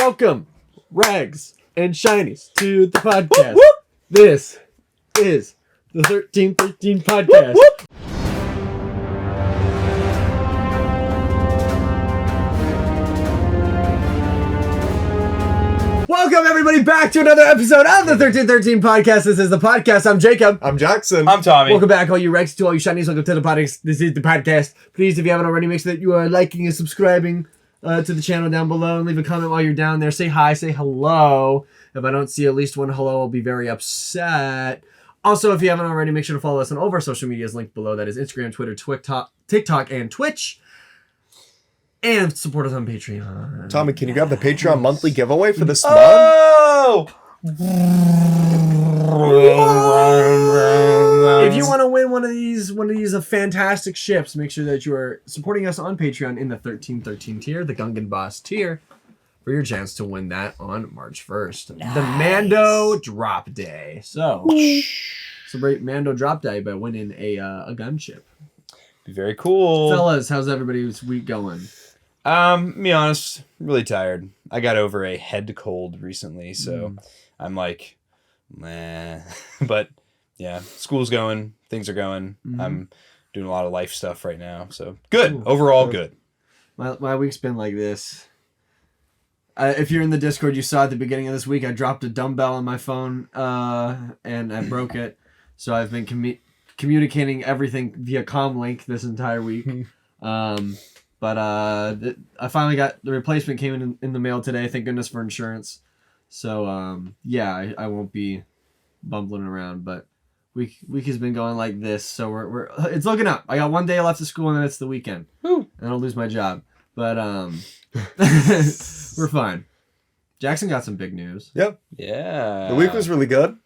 Welcome, Regs and Shinies, to the podcast. Whoop, whoop. This is the 1313 podcast. Whoop, whoop. Welcome, everybody, back to another episode of the 1313 podcast. This is the podcast. I'm Jacob. I'm Jackson. I'm Tommy. Welcome back, all you Regs, to all you Shinies. Welcome to the podcast. This is the podcast. Please, if you haven't already, make sure that you are liking and subscribing to the channel down below, and leave a comment while you're down there. Say hi, say hello. If I don't see at least one hello, I'll be very upset. Also, if you haven't already, make sure to follow us on all of our social medias linked below. That is Instagram, Twitter, TikTok, and Twitch. And support us on Patreon. Tommy, can you grab the Patreon monthly giveaway for this month? Oh! If you want to win one of these fantastic ships, make sure that you are supporting us on Patreon in the 1313 tier, the Gungan Boss tier, for your chance to win that on March 1st. Nice. The Mando Drop Day. So, celebrate Mando Drop Day by winning a gunship. Be very cool. Fellas, how's everybody's week going? Be honest, really tired. I got over a head cold recently, so I'm like, meh. But yeah, school's going, things are going. I'm doing a lot of life stuff right now, so good. Ooh, overall, good. My week's been like this. If you're in the Discord, you saw at the beginning of this week, I dropped a dumbbell on my phone, and I broke it. So I've been communicating everything via comlink this entire week. But I finally got the replacement came in the mail today. Thank goodness for insurance. So yeah, I won't be bumbling around. But week has been going like this. So we're it's looking up. I got one day left of school and then it's the weekend. Woo. And I'll lose my job. But we're fine. Jackson got some big news. Yep. Yeah. The week was really good.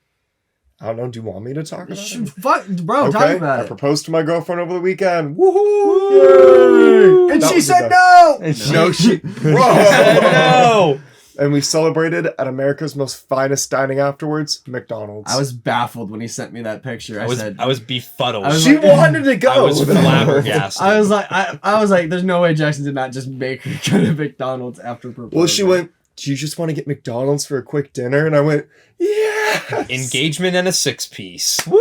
I don't know. Do you want me to talk about it? Fuck, bro, okay. Talk about it. I proposed to my girlfriend over the weekend. Woohoo! And she said no! No, she... Bro! No! And we celebrated at America's most finest dining afterwards, McDonald's. I was baffled when he sent me that picture. I was befuddled. She wanted to go. I was flabbergasted. I was like, there's no way Jackson did not just make her go to McDonald's after proposing. Well, she went, do you just want to get McDonald's for a quick dinner? And I went, yes! Engagement and a 6-piece. Woo!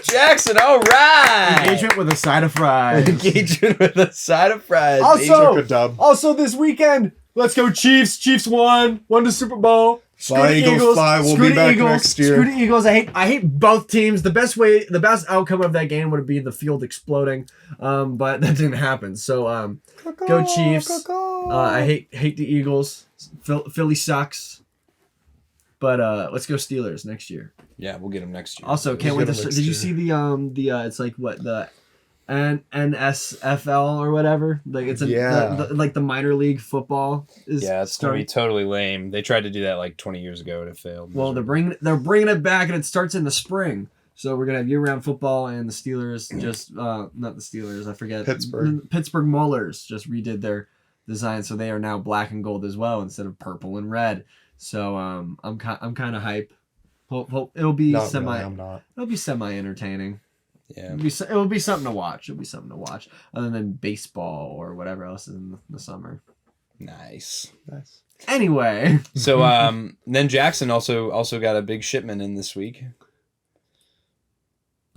Jackson, all right! Engagement with a side of fries. Engagement with a side of fries. Also this weekend, let's go Chiefs. Chiefs won the Super Bowl. Fly Eagles, fly. We'll be back next year. Screw the Eagles. I hate both teams. The best outcome of that game would be the field exploding. But that didn't happen. So go Chiefs. I hate the Eagles. Philly sucks. But let's go Steelers next year. Yeah, we'll get them next year. Also, can't wait to. Did you see the it's like what the NSFL or whatever? Like it's like the minor league football is. Yeah, it's gonna be totally lame. They tried to do that like 20 years ago and it failed. Well, they're bringing it back and it starts in the spring. So we're gonna have year-round football, and the Steelers just not the Steelers. I forget Pittsburgh Maulers just redid their design, so they are now black and gold as well instead of purple and red. So I'm kind of hype. It'll be It'll be semi-entertaining. Yeah. It will be something to watch. Other than baseball or whatever else is in the summer. Nice. Anyway. So then Jackson also got a big shipment in this week.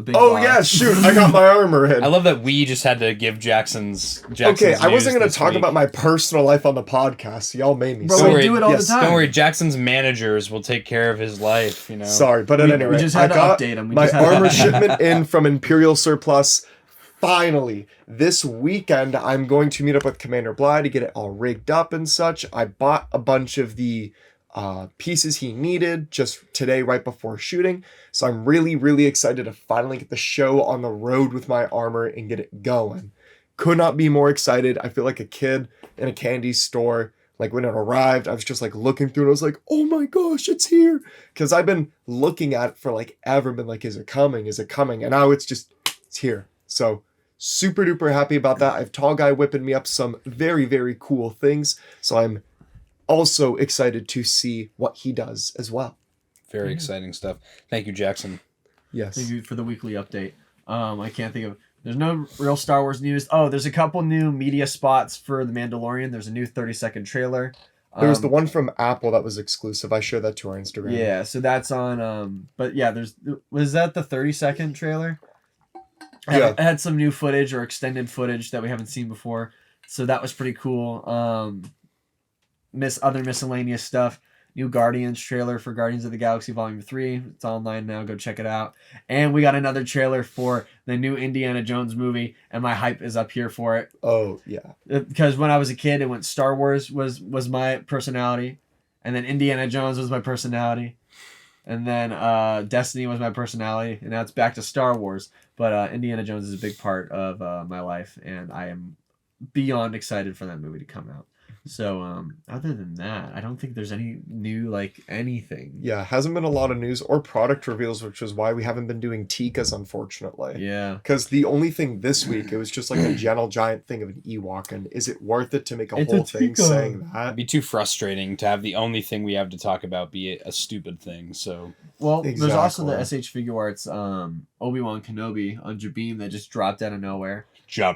Yeah, shoot. I got my armor in. I love that we just had to give Jackson's okay, I wasn't going to talk about my personal life on the podcast. Y'all made me. Bro, we do it all the time. Don't worry, Jackson's managers will take care of his life, you know. Sorry, but at any rate, we just had to update him. My armor shipment in from Imperial Surplus. Finally, this weekend, I'm going to meet up with Commander Bly to get it all rigged up and such. I bought a bunch of the pieces he needed just today right before shooting. So I'm really, really excited to finally get the show on the road with my armor and get it going. Could not be more excited. I feel like a kid in a candy store. Like when it arrived, I was just like looking through it. I was like, oh my gosh, it's here. Because I've been looking at it for like ever, been like, is it coming? And now it's here. So super duper happy about that. I have Tall Guy whipping me up some very, very cool things. So I'm also excited to see what he does as well. Very exciting stuff. Thank you, Jackson. Yes. Thank you for the weekly update. I can't think of... There's no real Star Wars news. Oh, there's a couple new media spots for The Mandalorian. There's a new 30-second trailer. There was the one from Apple that was exclusive. I showed that to our Instagram. Yeah, so that's on. But yeah, was that the 30-second trailer? Yeah. It had some new footage or extended footage that we haven't seen before, so that was pretty cool. Other miscellaneous stuff. New Guardians trailer for Guardians of the Galaxy Volume 3. It's online now. Go check it out. And we got another trailer for the new Indiana Jones movie, and my hype is up here for it. Oh, yeah. Because when I was a kid, it went Star Wars was my personality, and then Indiana Jones was my personality, and then Destiny was my personality, and now it's back to Star Wars. But Indiana Jones is a big part of my life, and I am beyond excited for that movie to come out. So other than that, I don't think there's any new anything. Yeah, hasn't been a lot of news or product reveals, which is why we haven't been doing Tikas, unfortunately. Yeah. Because the only thing this week, it was just like a gentle giant thing of an Ewok, and is it worth it to make a whole thing saying that? It'd be too frustrating to have the only thing we have to talk about be a stupid thing. So well, there's also the SH Figure Arts Obi-Wan Kenobi on Jabim that just dropped out of nowhere.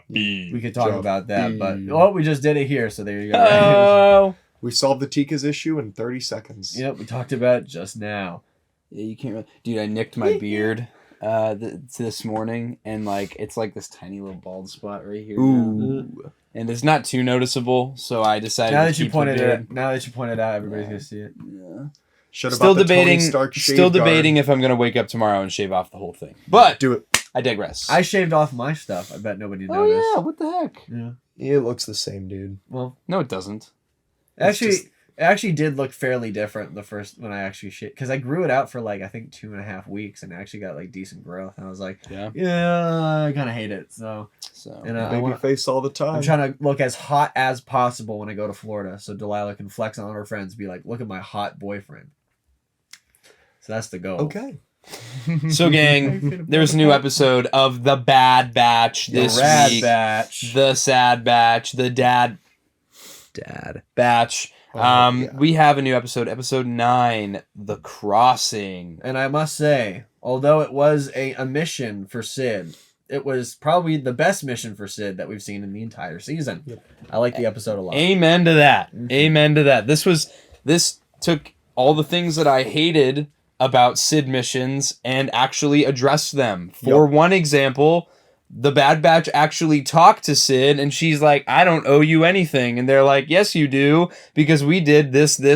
We could talk about that, but we just did it here, so there you go. Oh, we solved the Tikas issue in 30 seconds. Yep, we talked about it just now. Yeah, you can't really... Dude, I nicked my beard this morning, and it's like this tiny little bald spot right here. Ooh. And it's not too noticeable, so I decided now to that keep you pointed the beard. now that you pointed out, everybody's gonna see it. Yeah. Still debating if I'm gonna wake up tomorrow and shave off the whole thing. But do it. I digress. I shaved off my stuff. I bet nobody noticed. Oh yeah, what the heck? Yeah. It looks the same, dude. Well, No, it doesn't. it actually did look fairly different the first when I actually shaved, because I grew it out for I think 2.5 weeks and actually got decent growth. And I was like, yeah, I kind of hate it. So and baby face all the time. I'm trying to look as hot as possible when I go to Florida, so Delilah can flex on her friends, be like, look at my hot boyfriend. So that's the goal. Okay. So, gang, there's a new episode of The Bad Batch this week. Batch. The Sad Batch. The Dad Batch. We have a new episode 9, The Crossing. And I must say, although it was a mission for Sid, it was probably the best mission for Sid that we've seen in the entire season. Yep. I like the episode a lot. Amen to that. Mm-hmm. Amen to that. This took all the things that I hated about Sid missions and actually addressed them. For one example, the Bad Batch actually talked to Sid, and she's like, I don't owe you anything. And they're like, yes, you do, because we did this, and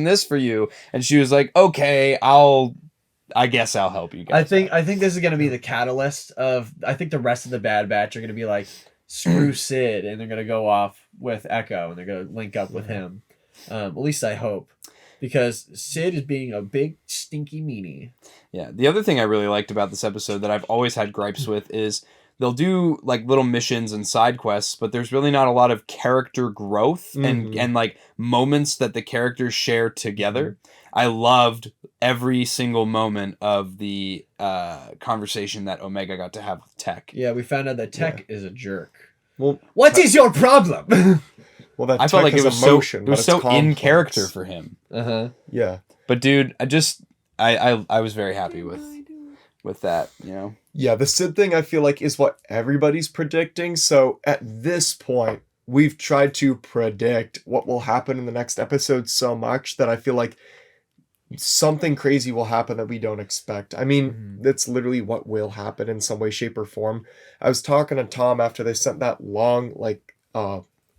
this for you. And she was like, okay, I guess I'll help you guys. I think this is going to be the catalyst of, I think the rest of the Bad Batch are going to be like, screw Sid, and they're going to go off with Echo, and they're going to link up with him. At least I hope. Because Sid is being a big stinky meanie. Yeah. The other thing I really liked about this episode that I've always had gripes with is they'll do little missions and side quests, but there's really not a lot of character growth and moments that the characters share together. I loved every single moment of the conversation that Omega got to have with Tech. Yeah, we found out that Tech is a jerk. Well, what is your problem? Well, I felt like it was so in character for him. Yeah. But dude, I was very happy with that, you know. Yeah, the Sid thing I feel like is what everybody's predicting. So at this point, we've tried to predict what will happen in the next episode so much that I feel like something crazy will happen that we don't expect. I mean, that's literally what will happen in some way, shape, or form. I was talking to Tom after they sent that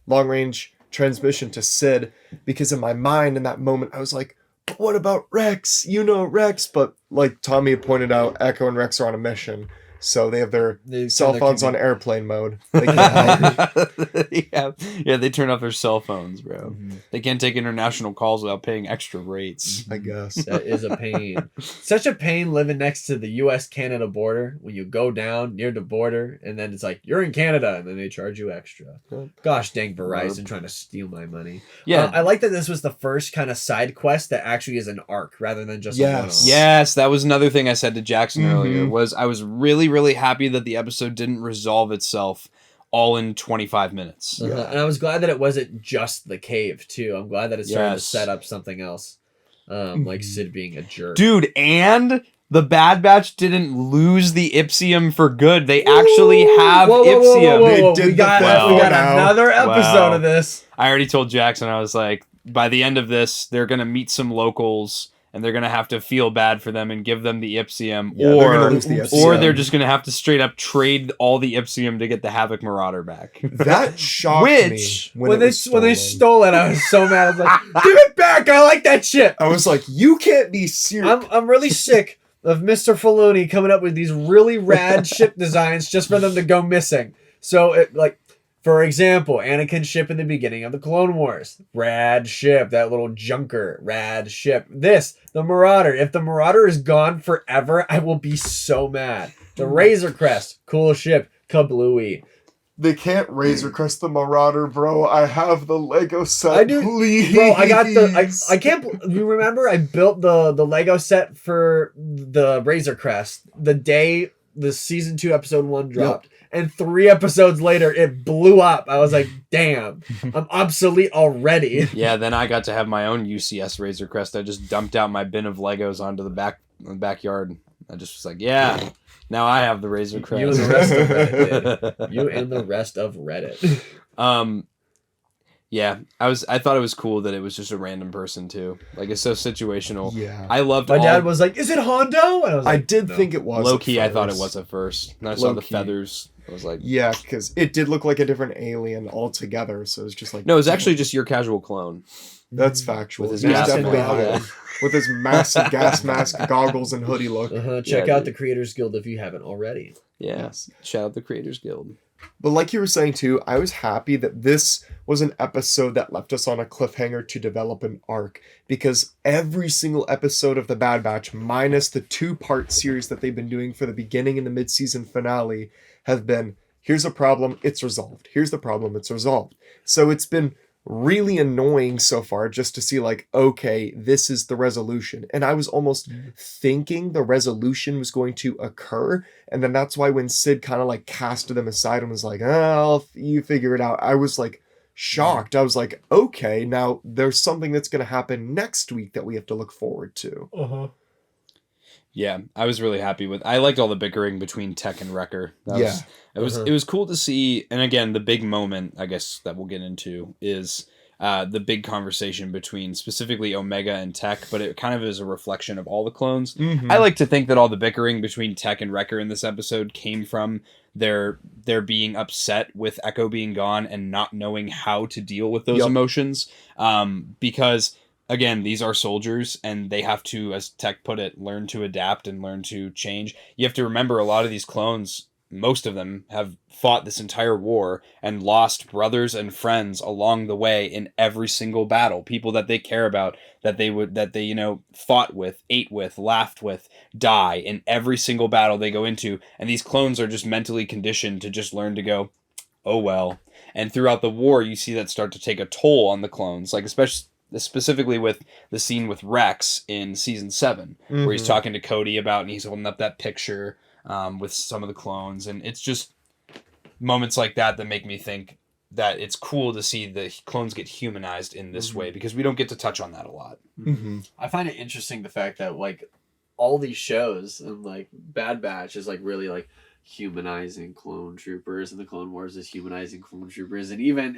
long-range transmission to Sid, because in my mind in that moment I was like, but what about Rex? You know Rex. But like Tommy had pointed out, Echo and Rex are on a mission, so they have their cell phones on airplane mode. They can't yeah, they turn off their cell phones, bro. They can't take international calls without paying extra rates. I guess. That is a pain. Such a pain living next to the US-Canada border when you go down near the border and then it's like, you're in Canada, and then they charge you extra. Gosh dang Verizon trying to steal my money. Yeah. I like that this was the first kind of side quest that actually is an arc rather than just a one-off. Yes, that was another thing I said to Jackson earlier, was I was really happy that the episode didn't resolve itself all in 25 minutes. And I was glad that it wasn't just the cave too. I'm glad that it started to set up something else. Like Sid being a jerk. Dude, and The Bad Batch didn't lose the Ipsium for good. They actually have Whoa, Ipsium. They did We got the thing now. another episode of this. I already told Jackson, I was like, by the end of this, they're going to meet some locals and they're going to have to feel bad for them and give them the Ipsium. Yeah, they're gonna lose the or Ipsium. they're just going to have to straight up trade all the Ipsium to get the Havoc Marauder back. That shocked Which, me When they stolen. stole it, I was so mad. I was like, give it back. I like that shit. I was like, you can't be serious. I'm really sick of Mr. Filoni coming up with these really rad ship designs just for them to go missing. So, for example, Anakin's ship in the beginning of the Clone Wars. Rad ship. That little junker. Rad ship. The Marauder. If the Marauder is gone forever, I will be so mad. The Razor Crest. Cool ship. Kablooey. They can't Razor Crest the Marauder, bro. I have the Lego set. I do, please. bro. I got I can't. You remember? I built the Lego set for the Razor Crest the day the season 2 episode 1 dropped, and 3 episodes later it blew up. I was like, damn, I'm obsolete already. Yeah, then I got to have my own UCS Razor Crest. I just dumped out my bin of Legos onto the backyard. I just was like, yeah, now I have the Razor Crest. You and the rest of Reddit. Did. You and the rest of Reddit. Yeah, I thought it was cool that it was just a random person too. Like, it's so situational. Yeah. I loved. My dad was like, "Is it Hondo?" And I was like, I did "No." think it was. Low at key. I thought it first. was at first. And I saw the Low-key. feathers. I was like, Yeah, because it did look like a different alien altogether. So it was just like, no, it was actually just your casual clone. that's factual. With his He's gas definitely mask. hot. With his massive gas mask, goggles, and hoodie look. Check Yeah, out dude. the Creators Guild if you haven't already. Yeah. Yes. Shout out the Creators Guild. But like you were saying too, I was happy that this was an episode that left us on a cliffhanger to develop an arc, because every single episode of The Bad Batch, minus the 2-part series that they've been doing for the beginning and the mid-season finale, have been, here's a problem, it's resolved. Here's the problem, it's resolved. So it's been really annoying so far just to see like, okay, this is the resolution. And I was almost thinking the resolution was going to occur. And then that's why when Sid kind of like casted them aside and was like, oh, you figure it out, I was like shocked. I was like, okay, now there's something that's going to happen next week that we have to look forward to. Yeah, I was really happy with. I liked all the bickering between Tech and Wrecker. It was cool to see. And again, the big moment, I guess, that we'll get into is the big conversation between specifically Omega and Tech, but it kind of is a reflection of all the clones. Mhm. I like to think that all the bickering between Tech and Wrecker in this episode came from their being upset with Echo being gone and not knowing how to deal with those emotions. Because again, these are soldiers and they have to, as Tech put it, learn to adapt and learn to change. You have to remember a lot of these clones, most of them have fought this entire war and lost brothers and friends along the way in every single battle. People that they care about, that they fought with, ate with, laughed with, die in every single battle they go into. And these clones are just mentally conditioned to just learn to go, oh well. And throughout the war, you see that start to take a toll on the clones, like specifically with the scene with Rex in season 7, where he's talking to Cody about, and he's holding up that picture with some of the clones. And it's just moments like that that make me think that it's cool to see the clones get humanized in this way, because we don't get to touch on that a lot. I find it interesting the fact that like all these shows and like Bad Batch is like really like humanizing clone troopers, and the Clone Wars is humanizing clone troopers. And even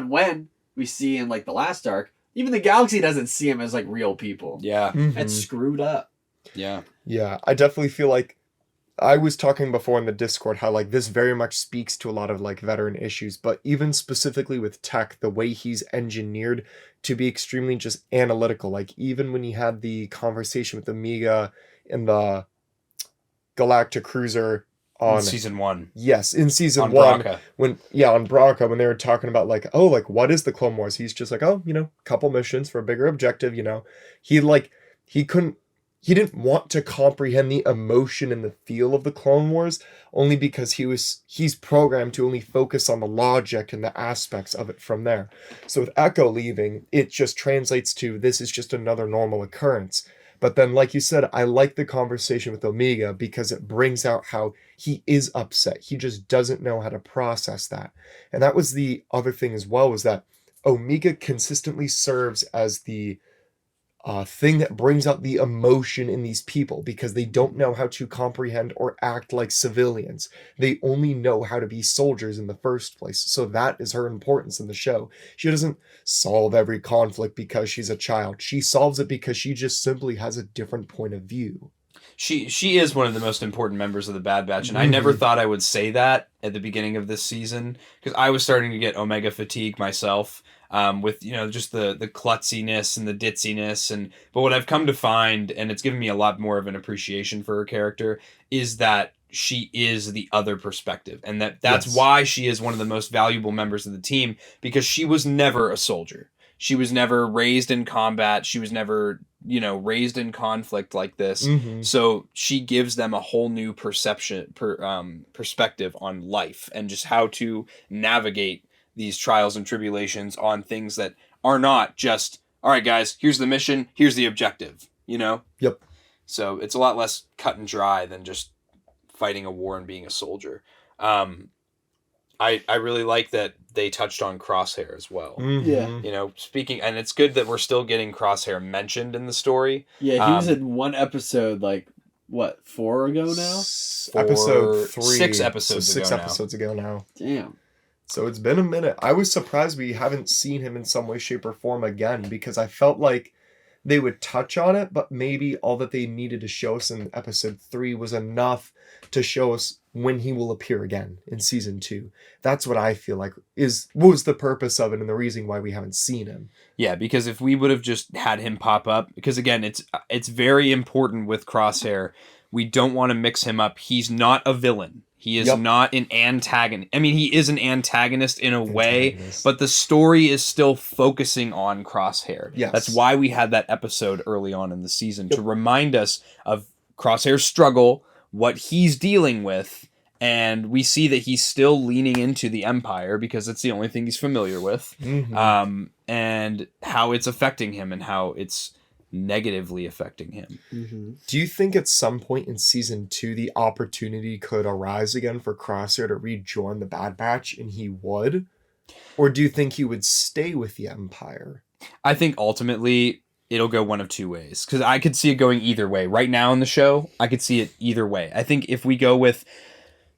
when we see in like the last arc, even the galaxy doesn't see them as like real people. Yeah. It's screwed up. Yeah. Yeah, I definitely feel like I was talking before in the Discord how like this very much speaks to a lot of like veteran issues, but even specifically with Tech, the way he's engineered to be extremely just analytical. Like even when he had the conversation with Omega in the Galactic Cruiser on season 1. Yes, in season On 1 Braca. on Braca, when they were talking about like, oh, like what is the Clone Wars? He's just like, oh, couple missions for a bigger objective, he didn't want to comprehend the emotion and the feel of the Clone Wars, only because he's programmed to only focus on the logic and the aspects of it from there. So with Echo leaving, it just translates to this is just another normal occurrence. But then, like you said, I like the conversation with Omega because it brings out how he is upset. He just doesn't know how to process that. And that was the other thing as well, was that Omega consistently serves as the thing that brings out the emotion in these people because they don't know how to comprehend or act like civilians. They only know how to be soldiers in the first place. So that is her importance in the show. She doesn't solve every conflict because she's a child. She solves it because she just simply has a different point of view. She is one of the most important members of the Bad Batch, and I never thought I would say that at the beginning of this season because I was starting to get Omega fatigue myself, with just the klutziness and the ditziness, but what I've come to find, and it's given me a lot more of an appreciation for her character, is that she is the other perspective, and that's Yes. why she is one of the most valuable members of the team because she was never a soldier. She was never raised in combat. She was never, raised in conflict like this. Mhm. So she gives them a whole new perception, perspective on life and just how to navigate these trials and tribulations on things that are not just, all right, guys, here's the mission, here's the objective, Yep. So it's a lot less cut and dry than just fighting a war and being a soldier. I really like that they touched on Crosshair as well. Mhm. Speaking, and it's good that we're still getting Crosshair mentioned in the story. Yeah, he was in one episode, 4 ago now? Episode 3. 6 episodes so 6 ago now. episodes ago now. Damn. So it's been a minute. I was surprised we haven't seen him in some way, shape, or form again because I felt like they would touch on it, but maybe all that they needed to show us in episode 3 was enough to show us when he will appear again in season 2. That's what I feel like was the purpose of it and the reason why we haven't seen him. Yeah, because if we would have just had him pop up, because again, it's very important with Crosshair. We don't want to mix him up. He's not a villain. He is not an antagonist. I mean, he is an antagonist in a way, but the story is still focusing on Crosshair. Yes. That's why we had that episode early on in the season to remind us of Crosshair's struggle, what he's dealing with, and we see that he's still leaning into the Empire because it's the only thing he's familiar with, and how it's affecting him and how it's negatively affecting him. Do you think at some point in season 2 the opportunity could arise again for Crosshair to rejoin the Bad Batch and he would? Or do you think he would stay with the Empire? I think ultimately it'll go one of two ways because I could see it going either way. Right now in the show, I could see it either way. I think if we go with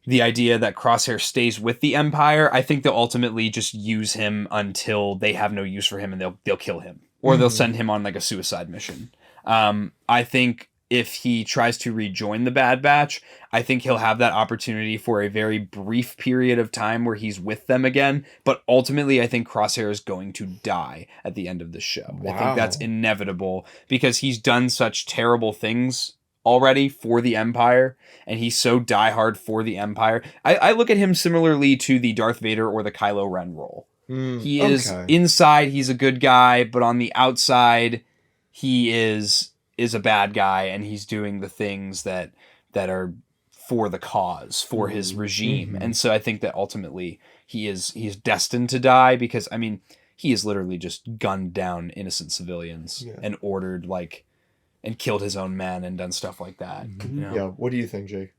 the idea that Crosshair stays with the Empire, I think they'll ultimately just use him until they have no use for him and they'll kill him. Or they'll send him on a suicide mission. I think if he tries to rejoin the Bad Batch, I think he'll have that opportunity for a very brief period of time where he's with them again. But ultimately, I think Crosshair is going to die at the end of the show. Wow. I think that's inevitable because he's done such terrible things already for the Empire, and he's so diehard for the Empire. I look at him similarly to the Darth Vader or the Kylo Ren role. He is inside, he's a good guy, but on the outside, he is a bad guy, and he's doing the things that are for the cause, for his regime. And so I think that ultimately he is destined to die because he has literally just gunned down innocent civilians and ordered and killed his own men and done stuff like that. Yeah, what do you think, Jake?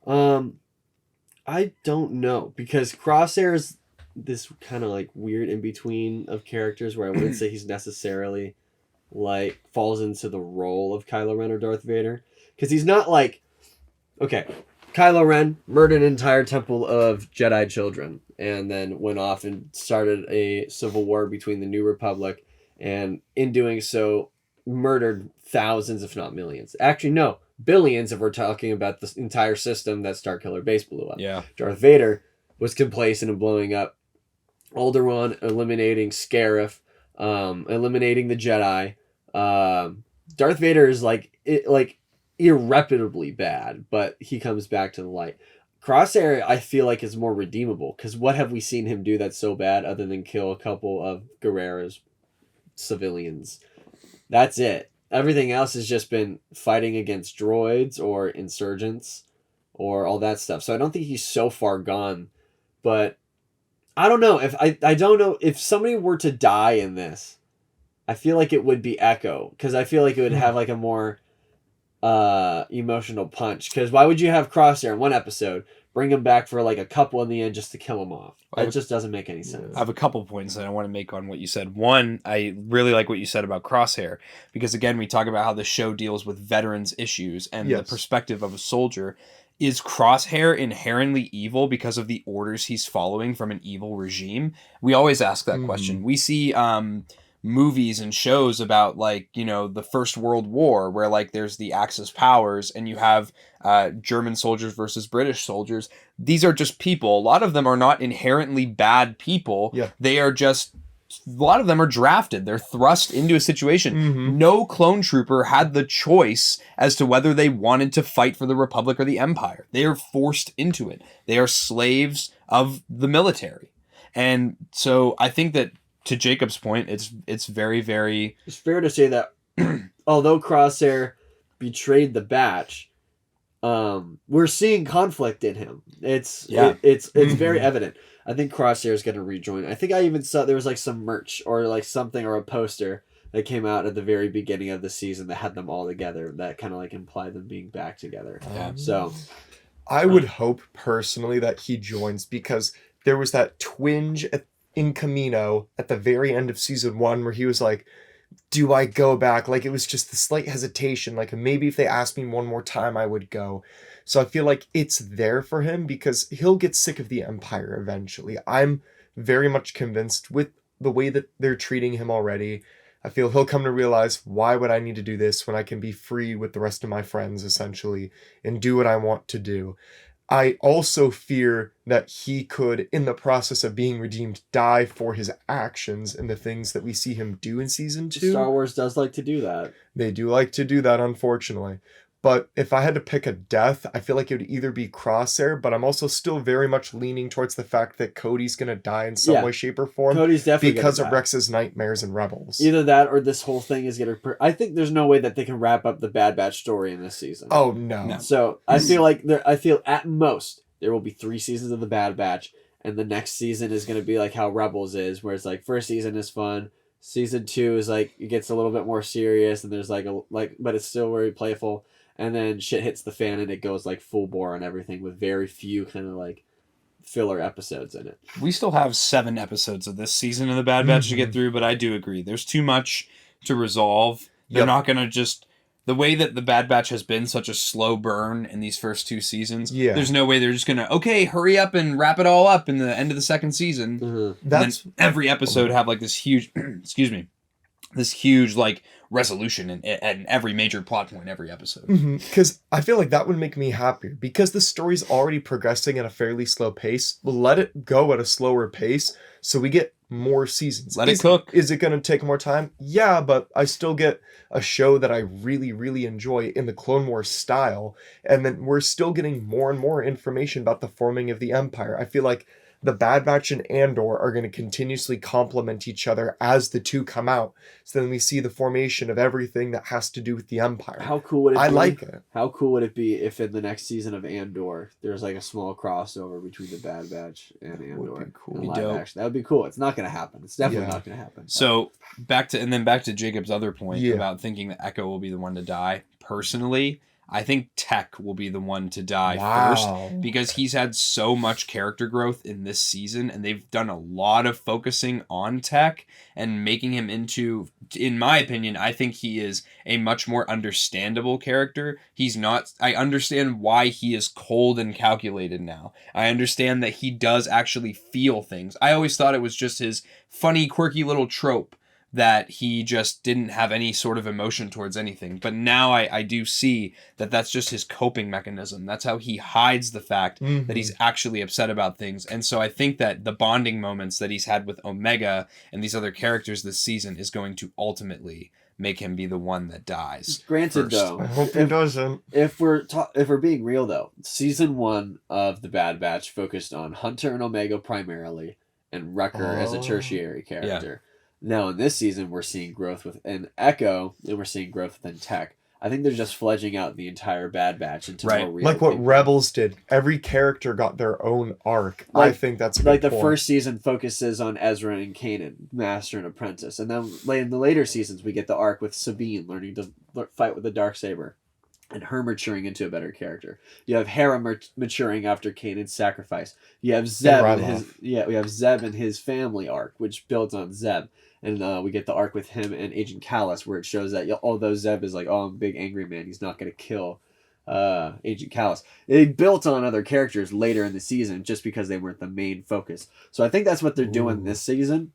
I don't know because Crosshair is this kind of weird in between of characters where I wouldn't say he's necessarily falls into the role of Kylo Ren or Darth Vader because he's not okay, Kylo Ren murdered an entire temple of Jedi children and then went off and started a civil war between the New Republic, and in doing so murdered thousands if not millions, actually no, billions if we're talking about the entire system that Starkiller Base blew up. Darth Vader was complacent in blowing up Alderaan, eliminating Scarif, eliminating the Jedi. Darth Vader is irreparably bad, but he comes back to the light. Crosshair, I feel like, is more redeemable because what have we seen him do that's so bad other than kill a couple of Guerrero's civilians? That's it. Everything else has just been fighting against droids or insurgents or all that stuff. So I don't think he's so far gone, but I don't know if I don't know if somebody were to die in this. I feel like it would be Echo because I feel like it would have a more emotional punch. Because why would you have Crosshair in one episode bring him back for like a couple in the end just to kill him off. That just doesn't make any sense. I have a couple points that I want to make on what you said. One, I really like what you said about Crosshair, because again, we talk about how the show deals with veterans' issues and the perspective of a soldier. Is Crosshair inherently evil because of the orders he's following from an evil regime? We always ask that question. We see movies and shows about, like, you know, the First World War, where like there's the Axis powers and you have German soldiers versus British soldiers. These are just people. A lot of them are not inherently bad people. They are just, a lot of them are drafted. They're thrust into a situation. No clone trooper had the choice as to whether they wanted to fight for the Republic or the Empire. They are forced into it. They are slaves of the military. And so I think that, to Jacob's point, it's very, very... It's fair to say that although Crosshair betrayed the batch, we're seeing conflict in him. It's very evident. I think Crosshair is going to rejoin. I think I even saw there was like some merch or like something or a poster that came out at the very beginning of the season that had them all together. That kind of like implied them being back together. So I would hope personally that he joins, because there was that twinge in Camino at the very end of season 1 where he was like, do I go back? Like, it was just the slight hesitation. Like, maybe if they asked me one more time, I would go. So I feel like it's there for him because he'll get sick of the Empire eventually. I'm very much convinced with the way that they're treating him already. I feel he'll come to realize, why would I need to do this when I can be free with the rest of my friends, essentially, and do what I want to do? I also fear that he could, in the process of being redeemed, die for his actions and the things that we see him do in season 2. Star Wars does like to do that. They do like to do that, unfortunately. But if I had to pick a death, I feel like it would either be Crosshair, but I'm also still very much leaning towards the fact that Cody's going to die in some way, shape, or form. Cody's definitely because of Rex's nightmares and Rebels. Either that or this whole thing is going to... I think there's no way that they can wrap up the Bad Batch story in this season. Oh, no. So I feel like at most there will be 3 seasons of the Bad Batch, and the next season is going to be like how Rebels is, where it's like first season is fun, season 2 is like it gets a little bit more serious, and there's but it's still very playful. And then shit hits the fan and it goes like full bore on everything with very few kind of like filler episodes in it. We still have 7 episodes of this season of the Bad Batch to get through, but I do agree. There's too much to resolve. They're not going to just... The way that the Bad Batch has been such a slow burn in these first 2 seasons, there's no way they're just going to, okay, hurry up and wrap it all up in the end of the second season. That's... And then every episode have like this huge... excuse me. This huge like resolution and every major plot point every episode. Because I feel like that would make me happier, because the story's already progressing at a fairly slow pace. Let it go at a slower pace so we get more seasons. Let it cook. Is it going to take more time? Yeah, but I still get a show that I really, really enjoy in the Clone Wars style, and then we're still getting more and more information about the forming of the Empire. I feel like the Bad Batch and Andor are going to continuously complement each other as the 2 come out. So then we see the formation of everything that has to do with the Empire. How cool would it be? I like it. How cool would it be if in the next season of Andor, there's like a small crossover between the Bad Batch and Andor? Would be cool. In live action. That would be cool. It's not going to happen. It's definitely not going to happen. So back to Jacob's other point about thinking that Echo will be the one to die. Personally, I think Tech will be the one to die first, because he's had so much character growth in this season, and they've done a lot of focusing on Tech and making him into, in my opinion, I think he is a much more understandable character. I understand why he is cold and calculated now. I understand that he does actually feel things. I always thought it was just his funny, quirky little trope that he just didn't have any sort of emotion towards anything. But now I do see that that's just his coping mechanism. That's how he hides the fact that he's actually upset about things. And so I think that the bonding moments that he's had with Omega and these other characters this season is going to ultimately make him be the one that dies. Granted, first. though, I hope he doesn't. If we're being real, though, season 1 of the Bad Batch focused on Hunter and Omega primarily, and Wrecker as a tertiary character. Now in this season, we're seeing growth within Echo, and we're seeing growth within Tech. I think they're just fledging out the entire Bad Batch into more real like what people. Rebels did. Every character got their own arc. I think that's a good the point. first season focuses on Ezra and Kanan, Master and Apprentice, and then in the later seasons we get the arc with Sabine learning to fight with the Darksaber. and her maturing into a better character. You have Hera maturing after Kanan's sacrifice. You have Zeb and we have Zeb and his family arc, which builds on Zeb. And we get the arc with him and Agent Callus, where it shows that although Zeb is like, oh, I'm a big angry man, he's not going to kill Agent Callus. They built on other characters later in the season just because they weren't the main focus. So I think that's what they're doing this season.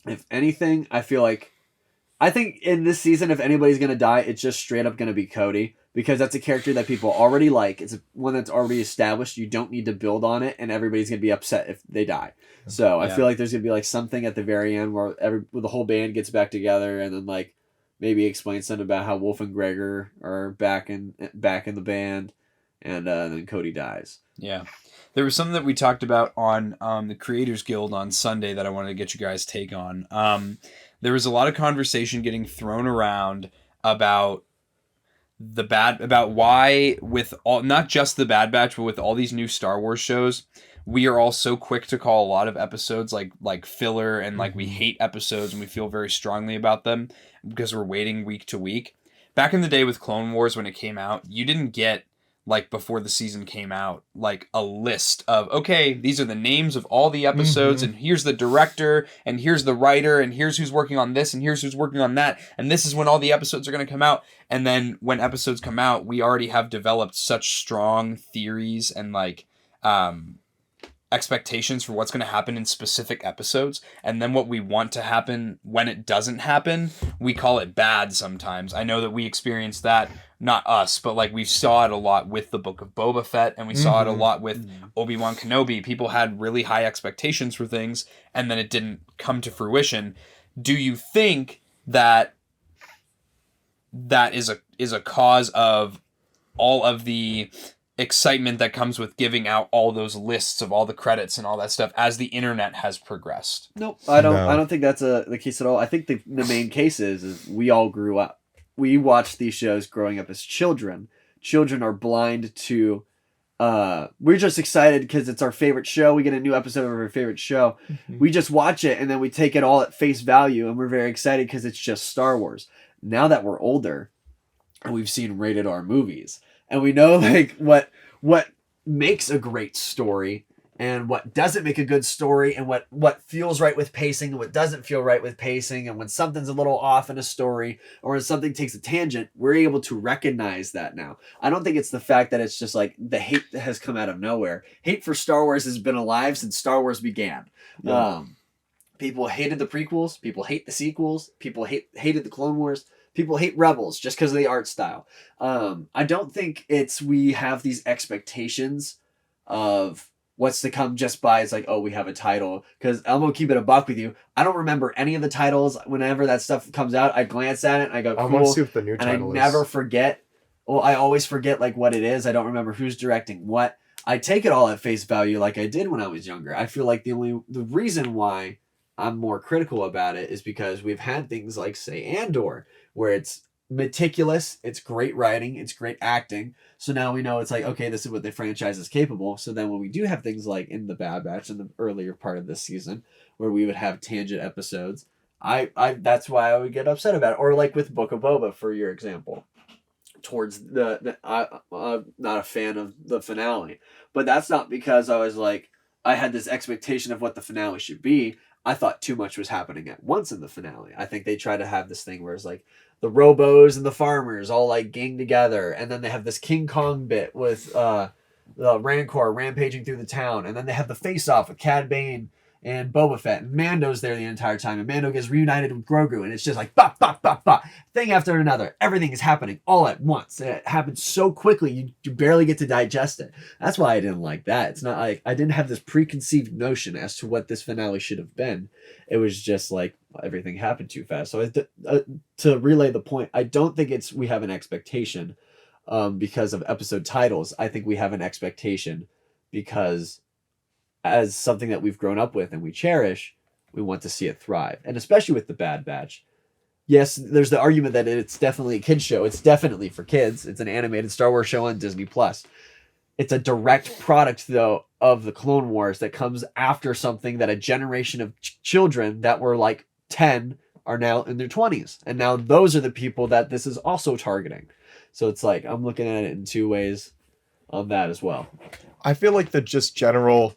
If anything, I think in this season, if anybody's going to die, it's just straight up going to be Cody, because that's a character that people already like. It's one that's already established. You don't need to build on it, and everybody's going to be upset if they die. So I feel like there's going to be like something at the very end where the whole band gets back together, and then like maybe explain something about how Wolf and Gregor are back in the band, and then Cody dies. Yeah. There was something that we talked about on the Creators Guild on Sunday that I wanted to get you guys' take on. There was a lot of conversation getting thrown around about why, with all, not just the Bad Batch, but with all these new Star Wars shows, we are all so quick to call a lot of episodes like filler, and like we hate episodes and we feel very strongly about them because we're waiting week to week. Back in the day with Clone Wars, when it came out, you didn't get, like before the season came out, like a list of, okay, these are the names of all the episodes, and here's the director, and here's the writer, and here's who's working on this, and here's who's working on that, and this is when all the episodes are going to come out. And then when episodes come out, we already have developed such strong theories and like expectations for what's going to happen in specific episodes, and then what we want to happen when it doesn't happen, we call it bad sometimes. I know that we experienced that, not us, but like we saw it a lot with the Book of Boba Fett, and we saw it a lot with Obi-Wan Kenobi. People had really high expectations for things, and then it didn't come to fruition. Do you think that is a cause of all of the excitement that comes with giving out all those lists of all the credits and all that stuff as the internet has progressed? Nope, I don't think that's the case at all. I think the main case is we all grew up. We watched these shows growing up as children. Children are blind to we're just excited because it's our favorite show. We get a new episode of our favorite show. We just watch it, and then we take it all at face value, and we're very excited because it's just Star Wars. Now that we're older and we've seen rated R movies, and we know like what makes a great story and what doesn't make a good story, and what feels right with pacing and what doesn't feel right with pacing, and when something's a little off in a story or when something takes a tangent, we're able to recognize that now. I don't think it's the fact that it's just like the hate that has come out of nowhere. Hate for Star Wars has been alive since Star Wars began. Yeah. People hated the prequels. People hate the sequels. People hated the Clone Wars. People hate Rebels just because of the art style. I don't think we have these expectations of what's to come just by it's like, oh, we have a title. Because I'm going to keep it a buck with you. I don't remember any of the titles. Whenever that stuff comes out, I glance at it and I go, cool. I want to see what the new title is. And I never forget. Well, I always forget like what it is. I don't remember who's directing what. I take it all at face value like I did when I was younger. I feel like the reason why I'm more critical about it is because we've had things like, say, Andor, where it's meticulous, it's great writing, it's great acting. So now we know it's like, okay, this is what the franchise is capable. So then when we do have things like in the Bad Batch in the earlier part of this season, where we would have tangent episodes, I that's why I would get upset about it. Or like with Book of Boba, for your example. Towards I'm not a fan of the finale. But that's not because I had this expectation of what the finale should be. I thought too much was happening at once in the finale. I think they try to have this thing where it's like the Robos and the farmers all like gang together, and then they have this King Kong bit with the Rancor rampaging through the town, and then they have the face-off with Cad Bane and Boba Fett, and Mando's there the entire time, and Mando gets reunited with Grogu, and it's just like bop, bop, bop, bop, thing after another. Everything is happening all at once. It happens so quickly, you barely get to digest it. That's why I didn't like that. It's not like I didn't have this preconceived notion as to what this finale should have been. It was just like everything happened too fast. So to relay the point, I don't think we have an expectation because of episode titles. I think we have an expectation because as something that we've grown up with and we cherish, we want to see it thrive. And especially with the Bad Batch. Yes, there's the argument that it's definitely a kid's show. It's definitely for kids. It's an animated Star Wars show on Disney+. It's a direct product, though, of the Clone Wars that comes after something that a generation of children that were like 10 are now in their 20s. And now those are the people that this is also targeting. So it's like I'm looking at it in two ways on that as well. I feel like the just general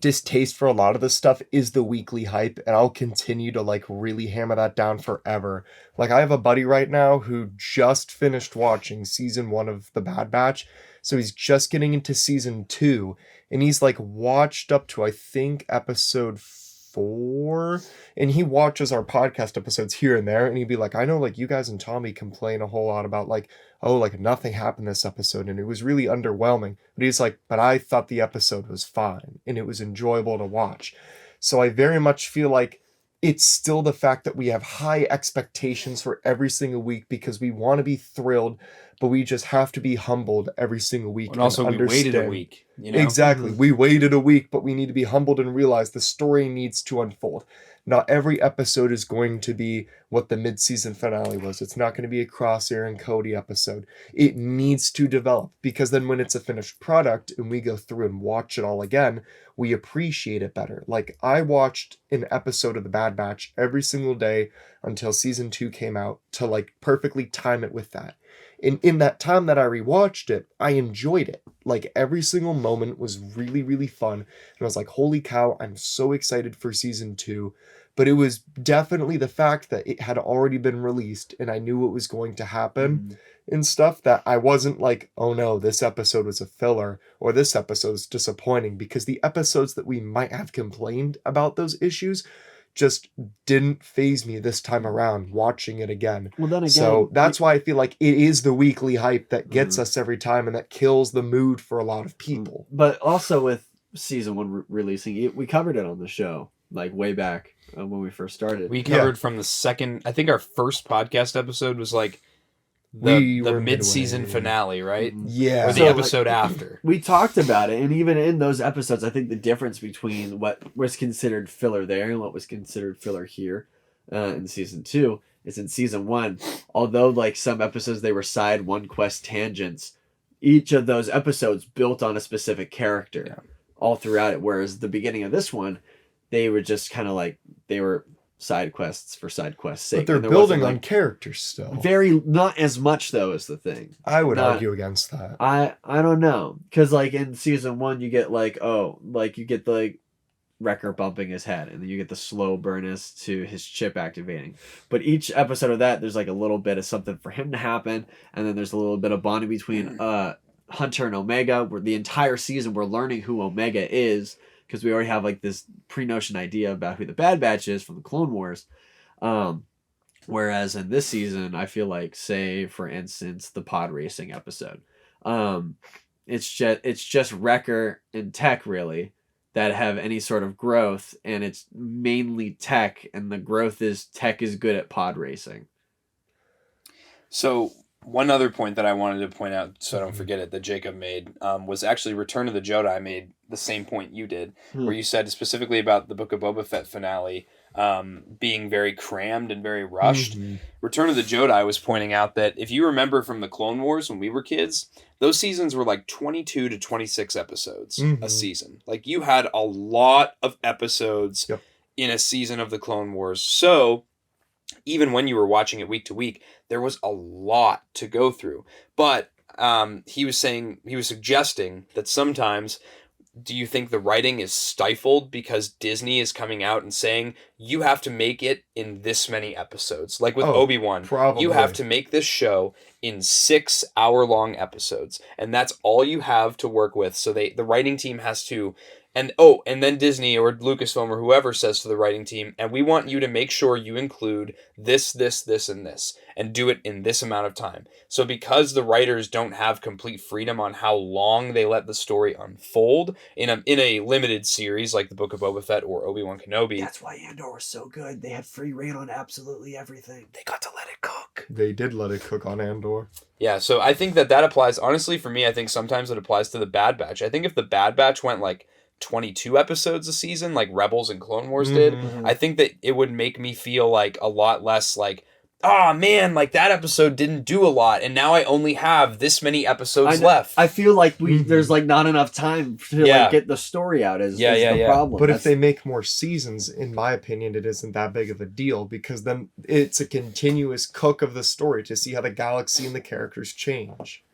distaste for a lot of this stuff is the weekly hype, and I'll continue to like really hammer that down forever. Like I have a buddy right now who just finished watching season 1 of The Bad Batch, so he's just getting into season 2, and he's like watched up to I think episode 4, and he watches our podcast episodes here and there, and he'd be like, I know like you guys and Tommy complain a whole lot about like, oh, like nothing happened this episode and it was really underwhelming. But he's like, but I thought the episode was fine and it was enjoyable to watch. So I very much feel like it's still the fact that we have high expectations for every single week because we want to be thrilled, but we just have to be humbled every single week. And also we waited a week. You know? Exactly. We waited a week, but we need to be humbled and realize the story needs to unfold. Not every episode is going to be what the mid-season finale was. It's not going to be a Crosshair and Cody episode. It needs to develop, because then when it's a finished product and we go through and watch it all again, we appreciate it better. Like, I watched an episode of The Bad Batch every single day until season 2 came out to like perfectly time it with that. In that time that I rewatched it, I enjoyed it. Like, every single moment was really, really fun. And I was like, holy cow, I'm so excited for season 2. But it was definitely the fact that it had already been released and I knew what was going to happen and stuff, that I wasn't like, oh no, this episode was a filler or this episode is disappointing, because the episodes that we might have complained about those issues just didn't faze me this time around watching it again. Well, then again, so that's why I feel like it is the weekly hype that gets us every time and that kills the mood for a lot of people. But also with season 1 releasing, we covered it on the show like way back when we first started. We covered from the second, I think our first podcast episode was like the mid-season finale, right? Yeah. Or the episode after. We talked about it, and even in those episodes, I think the difference between what was considered filler there and what was considered filler here in season 2 is in season 1, although like some episodes they were side one quest tangents, each of those episodes built on a specific character all throughout it, whereas the beginning of this one, they were just kind of like, they were side quests for side quests' sake. But they're building on characters still. Not as much though is the thing. I would argue against that. I don't know, because like in season 1 you get like you get the like Wrecker bumping his head, and then you get the slow burn-ness to his chip activating. But each episode of that, there's like a little bit of something for him to happen, and then there's a little bit of bonding between Hunter and Omega. Where the entire season we're learning who Omega is, because we already have like this pre-notion idea about who the Bad Batch is from the Clone Wars. Whereas in this season, I feel like, say for instance, the pod racing episode, it's just Wrecker and Tech really that have any sort of growth, and it's mainly Tech, and the growth is Tech is good at pod racing. So one other point that I wanted to point out, so I don't forget it, that Jacob made, was actually Return of the Jedi made the same point you did, where you said specifically about the Book of Boba Fett finale being very crammed and very rushed. Return of the Jedi was pointing out that if you remember from the Clone Wars when we were kids, those seasons were like 22 to 26 episodes a season. Like, you had a lot of episodes in a season of the Clone Wars. So even when you were watching it week to week, there was a lot to go through. But he was suggesting that sometimes, do you think the writing is stifled because Disney is coming out and saying, you have to make it in this many episodes? Like with Obi-Wan, you have to make this show in 6 hour-long episodes. And that's all you have to work with. So the writing team has to... And then Disney or Lucasfilm or whoever says to the writing team, and we want you to make sure you include this, and this, and do it in this amount of time. So because the writers don't have complete freedom on how long they let the story unfold in a limited series like the Book of Boba Fett or Obi-Wan Kenobi. That's why Andor was so good. They had free reign on absolutely everything. They got to let it cook. They did let it cook on Andor. Yeah, so I think that applies, honestly, for me, I think sometimes it applies to the Bad Batch. I think if the Bad Batch went like 22 episodes a season like Rebels and Clone Wars did, I think that it would make me feel like a lot less like, ah, man, like that episode didn't do a lot, and now I only have this many episodes left. I feel like there's like not enough time to like get the story out is the problem. But if they make more seasons, in my opinion, it isn't that big of a deal, because then it's a continuous cook of the story to see how the galaxy and the characters change.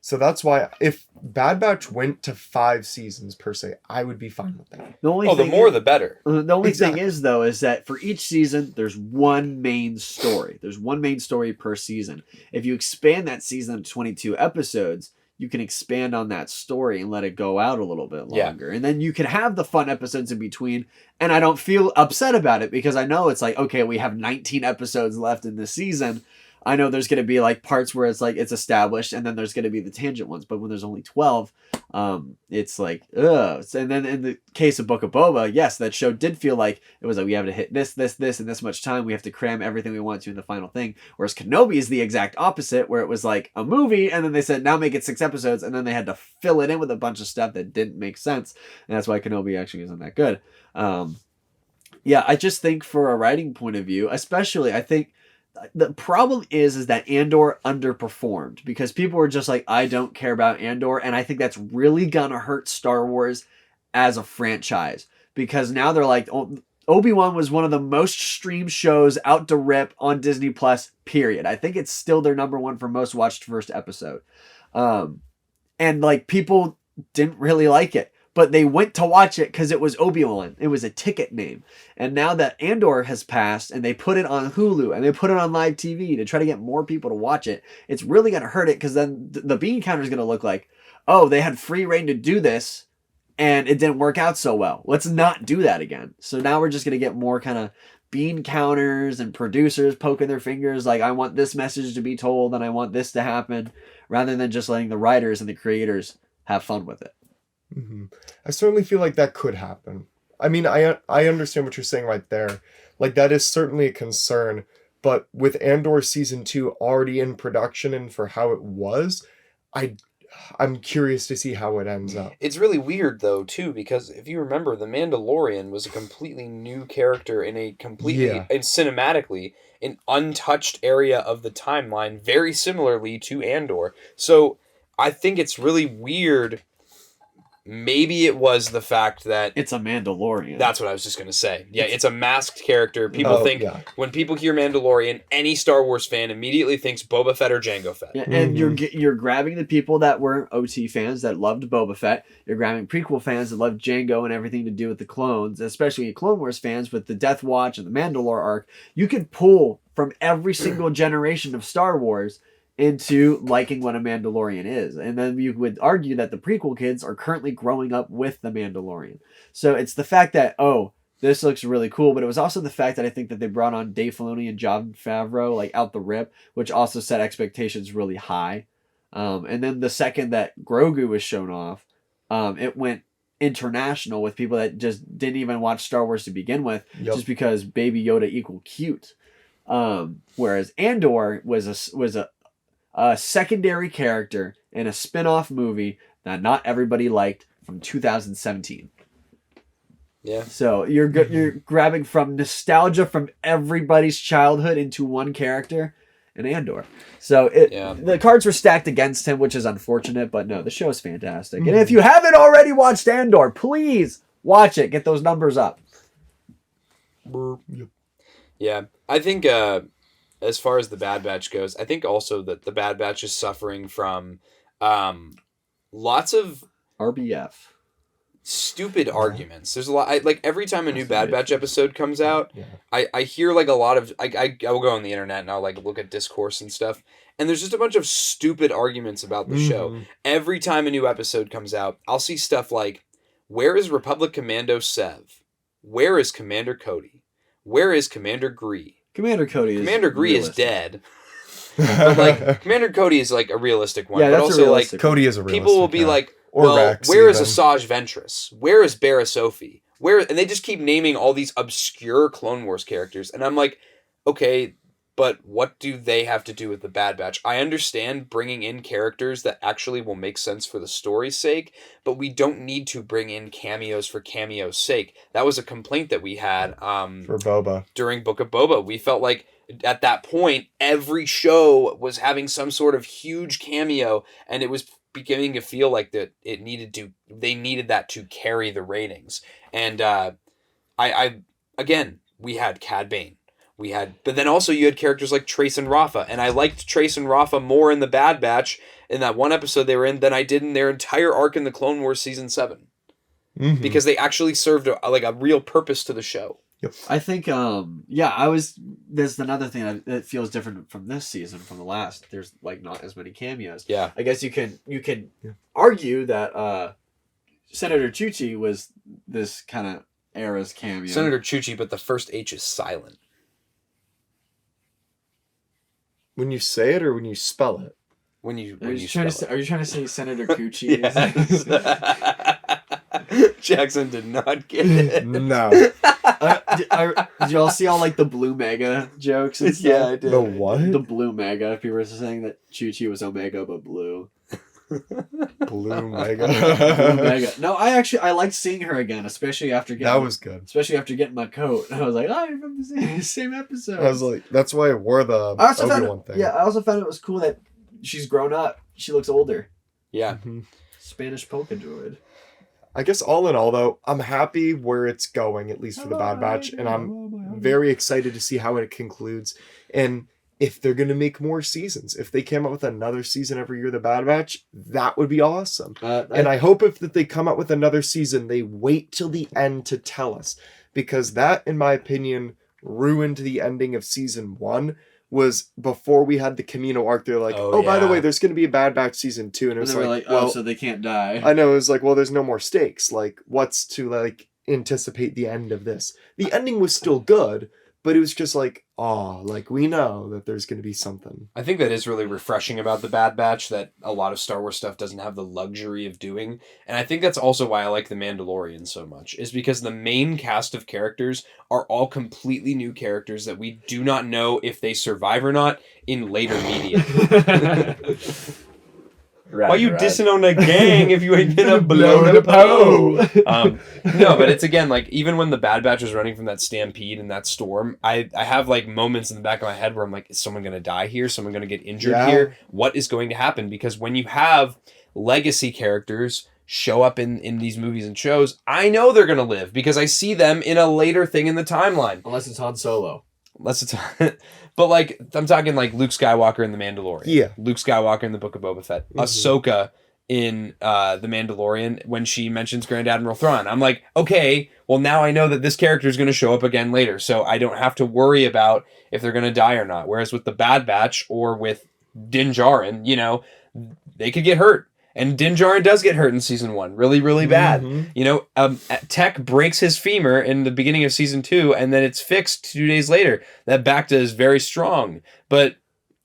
So that's why if Bad Batch went to 5 seasons per se, I would be fine with that. The more the better. The only thing is, though, is that for each season, there's one main story. There's one main story per season. If you expand that season to 22 episodes, you can expand on that story and let it go out a little bit longer. And then you can have the fun episodes in between. And I don't feel upset about it, because I know it's like, okay, we have 19 episodes left in this season. I know there's going to be like parts where it's like it's established, and then there's going to be the tangent ones. But when there's only 12, it's like, ugh. And then in the case of Book of Boba, yes, that show did feel like it was like we have to hit this, in this much time. We have to cram everything we want to in the final thing. Whereas Kenobi is the exact opposite, where it was like a movie, and then they said, now make it 6 episodes, and then they had to fill it in with a bunch of stuff that didn't make sense. And that's why Kenobi actually isn't that good. I just think for a writing point of view, especially, I think the problem is that Andor underperformed, because people were just like, I don't care about Andor. And I think that's really gonna hurt Star Wars as a franchise, because now they're like, Obi-Wan was one of the most streamed shows out to rip on Disney Plus, period. I think it's still their number 1 for most watched first episode. And like, people didn't really like it, but they went to watch it because it was Obi-Wan. It was a ticket name. And now that Andor has passed, and they put it on Hulu, and they put it on live TV to try to get more people to watch it, it's really going to hurt it, because then the bean counter is going to look like, oh, they had free reign to do this, and it didn't work out so well. Let's not do that again. So now we're just going to get more kind of bean counters and producers poking their fingers like, I want this message to be told, and I want this to happen, rather than just letting the writers and the creators have fun with it. Mm-hmm. I certainly feel like that could happen. I mean, I understand what you're saying right there. Like, that is certainly a concern. But with Andor Season 2 already in production, and for how it was, I'm curious to see how it ends up. It's really weird, though, too, because if you remember, The Mandalorian was a completely new character in a completely, and cinematically, an untouched area of the timeline, very similarly to Andor. So I think it's really weird. Maybe it was the fact that it's a Mandalorian. That's what I was just going to say. Yeah, it's a masked character. People think when people hear Mandalorian, any Star Wars fan immediately thinks Boba Fett or Jango Fett. Yeah, and you're grabbing the people that were OT fans that loved Boba Fett. You're grabbing prequel fans that loved Jango and everything to do with the clones, especially Clone Wars fans with the Death Watch and the Mandalore arc. You could pull from every single generation of Star Wars into liking what a Mandalorian is. And then you would argue that the prequel kids are currently growing up with the Mandalorian. So it's the fact that, oh, this looks really cool, but it was also the fact that I think that they brought on Dave Filoni and Jon Favreau like out the rip, which also set expectations really high. And then the second that Grogu was shown off, it went international with people that just didn't even watch Star Wars to begin with, just because Baby Yoda equal cute. Whereas Andor was a secondary character in a spin-off movie that not everybody liked from 2017. Yeah. So you're grabbing from nostalgia from everybody's childhood into one character in Andor. So the cards were stacked against him, which is unfortunate, but no, the show is fantastic. And if you haven't already watched Andor, please watch it. Get those numbers up. Yeah. I think as far as the Bad Batch goes, I think also that the Bad Batch is suffering from lots of RBF. Stupid arguments. There's a lot. Like every time a new Bad Batch episode comes out, I hear like a lot of. I will go on the internet and I'll like look at discourse and stuff, and there's just a bunch of stupid arguments about the show. Every time a new episode comes out, I'll see stuff like, "Where is Republic Commando Sev? Where is Commander Cody? Where is Commander Gree? Commander Gree is dead." But like Commander Cody is like a realistic one. Yeah, but that's also realistic. like Cody is a realistic. People will be like, well, Rex where is even. Asajj Ventress? Where is Barra Sophie? And they just keep naming all these obscure Clone Wars characters, and I'm like, okay, but what do they have to do with the Bad Batch? I understand bringing in characters that actually will make sense for the story's sake, but we don't need to bring in cameos for cameo's sake. That was a complaint that we had for Boba during Book of Boba. We felt like at that point, every show was having some sort of huge cameo, and it was beginning to feel like that they needed that to carry the ratings. And I again, we had Cad Bane. But then also you had characters like Trace and Rafa, and I liked Trace and Rafa more in the Bad Batch in that one episode they were in than I did in their entire arc in the Clone Wars season 7. Mm-hmm. Because they actually served a real purpose to the show. Yep. I think, there's another thing that feels different from this season from the last. There's like not as many cameos. Yeah. I guess you can argue that Senator Chuchi was this kind of era's cameo. Senator Chuchi, but the first H is silent. When you say it or when you spell it? When you Are you spell trying to say Senator Coochie? Jackson did not get it. No. Did y'all see all like the Blue Mega jokes and stuff? Yeah, I did. The what? The Blue Mega. People were saying that Chuchi was Omega but blue. Blue Mega. Blue Mega. No, I liked seeing her again, especially after getting That was good. Especially after getting my coat. I was like, oh, you're from the same episode. I was like, that's why I wore the I also Obi-Wan thing. I also found it was cool that she's grown up. She looks older. Yeah. Mm-hmm. Spanish polka droid. I guess all in all, though, I'm happy where it's going, at least for the Bad Batch, and I'm very excited to see how it concludes. And if they're going to make more seasons, if they came out with another season every year, the Bad Batch, that would be awesome. And I hope if that they come out with another season, they wait till the end to tell us. Because that, in my opinion, ruined the ending of season 1. Was before we had the Camino arc. They're like, by the way, there's going to be a Bad Batch season 2. And it was they were like, well, so they can't die. I know, it was like, well, there's no more stakes. Like, what's to, like, anticipate the end of this? The ending was still good, but it was just like, like, we know that there's going to be something. I think that is really refreshing about the Bad Batch that a lot of Star Wars stuff doesn't have the luxury of doing. And I think that's also why I like The Mandalorian so much, is because the main cast of characters are all completely new characters that we do not know if they survive or not in later media. Why you dissing on the gang if you ain't gonna blow the po? No, but it's again, like, even when the Bad Batch was running from that stampede and that storm, I have like moments in the back of my head where I'm like, is someone gonna die here? Someone gonna get injured here? What is going to happen? Because when you have legacy characters show up in these movies and shows, I know they're gonna live because I see them in a later thing in the timeline. Unless it's Han Solo. But like, I'm talking like Luke Skywalker in The Mandalorian. Yeah. Luke Skywalker in the Book of Boba Fett. Mm-hmm. Ahsoka in The Mandalorian when she mentions Grand Admiral Thrawn. I'm like, okay, well now I know that this character is going to show up again later, so I don't have to worry about if they're going to die or not. Whereas with the Bad Batch or with Din Djarin, you know, they could get hurt. And Din Djarin does get hurt in season 1, really, really bad. Mm-hmm. You know, Tech breaks his femur in the beginning of season 2, and then it's fixed 2 days later. That Bacta is very strong. But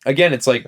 again, it's like,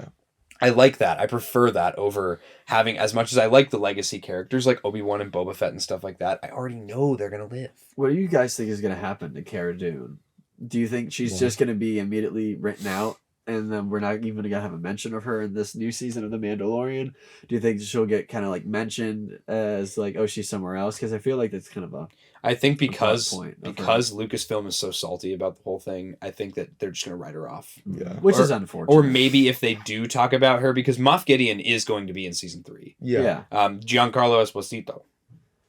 I like that. I prefer that over having, as much as I like the legacy characters like Obi-Wan and Boba Fett and stuff like that, I already know they're going to live. What do you guys think is going to happen to Cara Dune? Do you think she's just going to be immediately written out? And then we're not even gonna have a mention of her in this new season of The Mandalorian? Do you think she'll get kind of like mentioned as like, oh, she's somewhere else? Because I feel like that's kind of a. I think because Lucasfilm is so salty about the whole thing, I think that they're just gonna write her off. Yeah, which is unfortunate. Or maybe if they do talk about her, because Moff Gideon is going to be in season 3. Yeah. Giancarlo Esposito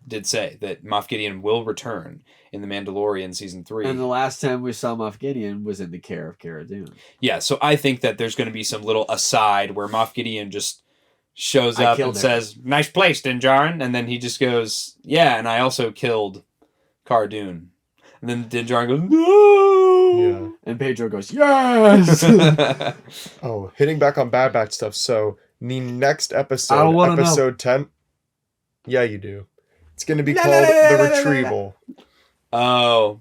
did say that Moff Gideon will return in The Mandalorian season 3. And the last time we saw Moff Gideon was in the care of Cara Dune. Yeah, so I think that there's going to be some little aside where Moff Gideon just shows up and says, "Nice place, Din Djarin," and then he just goes, "Yeah, and I also killed Cara Dune." And then Din Djarin goes, "No!" Yeah. And Pedro goes, "Yes!" Hitting back on Bad Batch stuff. So the next episode, episode 10. Yeah, you do. It's going to be called The Retrieval. Oh.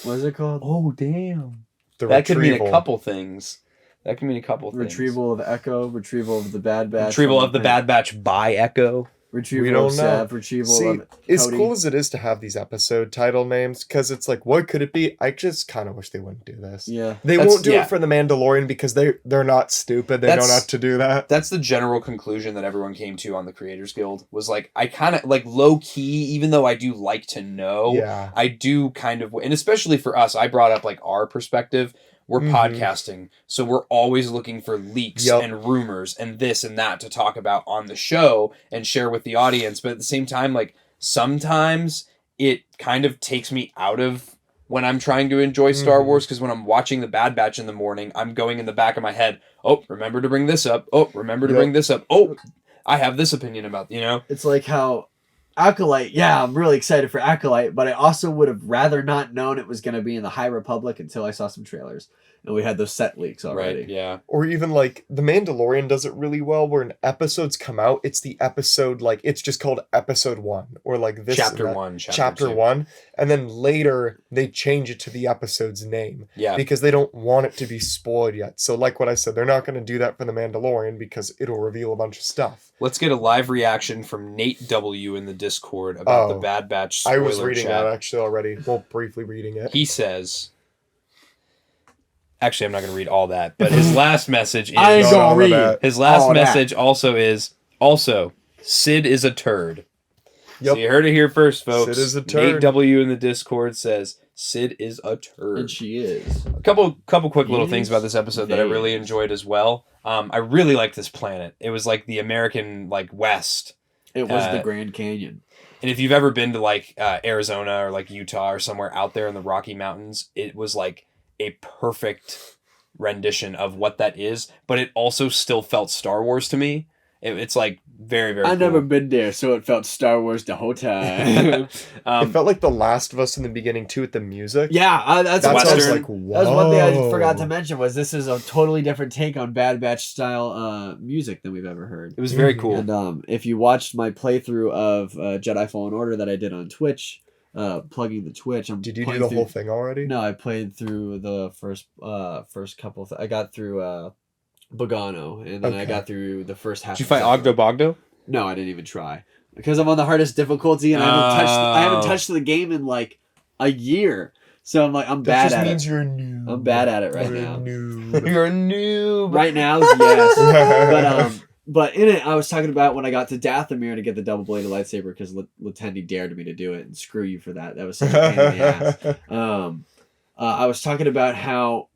What is it called? Oh, damn. That could mean a couple things. Retrieval of Echo, retrieval of the Bad Batch. Retrieval of the Bad Batch by Echo. Retrieval of Sev, retrieval of as Cody. Cool as it is to have these episode title names, because it's like, what could it be? I just kind of wish they wouldn't do this. Yeah. They won't do it for The Mandalorian because they're not stupid. They don't have to do that. That's the general conclusion that everyone came to on the Creators Guild, was like, I kind of, like, low-key, even though I do like to know, I do kind of, and especially for us, I brought up, like, our perspective. we're podcasting, so we're always looking for leaks and rumors and this and that to talk about on the show and share with the audience. But at the same time, like, sometimes it kind of takes me out of when I'm trying to enjoy Star Wars, because when I'm watching The Bad Batch in the morning, I'm going in the back of my head, oh, remember to bring this up. Oh, remember to bring this up. Oh, I have this opinion about, you know? It's like how Acolyte, yeah, I'm really excited for Acolyte, but I also would have rather not known it was going to be in the High Republic until I saw some trailers. And we had those set leaks already. Right, yeah. Or even like The Mandalorian does it really well, where when episodes come out, it's the episode, like, it's just called episode 1, or like this Chapter 1, chapter 2. 1, and then later they change it to the episode's name. Yeah. Because they don't want it to be spoiled yet. So like what I said, they're not going to do that for The Mandalorian because it'll reveal a bunch of stuff. Let's get a live reaction from Nate W. in the Discord about the Bad Batch spoiler I was reading chat. that actually already. Well, briefly reading it. He says... Actually, I'm not going to read all that, but his last message is... I ain't gonna read. His last all message also is... Also, Sid is a turd. Yep. So you heard it here first, folks. Sid is a turd. Nate W. in the Discord says, Sid is a turd. And she is. A couple quick little things about this episode that I really enjoyed as well. I really liked this planet. It was like the American, like, West. It was the Grand Canyon. And if you've ever been to, like, Arizona or, like, Utah or somewhere out there in the Rocky Mountains, it was, like, a perfect rendition of what that is. But it also still felt Star Wars to me. It's, like, very, very I've cool. never been there, so it felt Star Wars the whole time. It felt like The Last of Us in the beginning, too, with the music. Yeah, that's what I was Western. like, whoa. That's one thing I forgot to mention was this is a totally different take on Bad Batch style music than we've ever heard. It was very cool. And if you watched my playthrough of Jedi Fallen Order that I did on Twitch, plugging the Twitch, Did you do the whole thing already? No, I played through the first couple. I got through Bogano, and then I got through the first half. Did you fight Ogdo Bogdo? No, I didn't even try because I'm on the hardest difficulty, and I haven't touched the game in like a year. So I'm like, I'm bad at it. That just means you're a noob. I'm bad at it right now. You're a noob. Right now, yes. But in it, I was talking about when I got to Dathomir to get the double-bladed lightsaber because Latendi dared me to do it, and screw you for that. That was such a pain in the ass. I was talking about how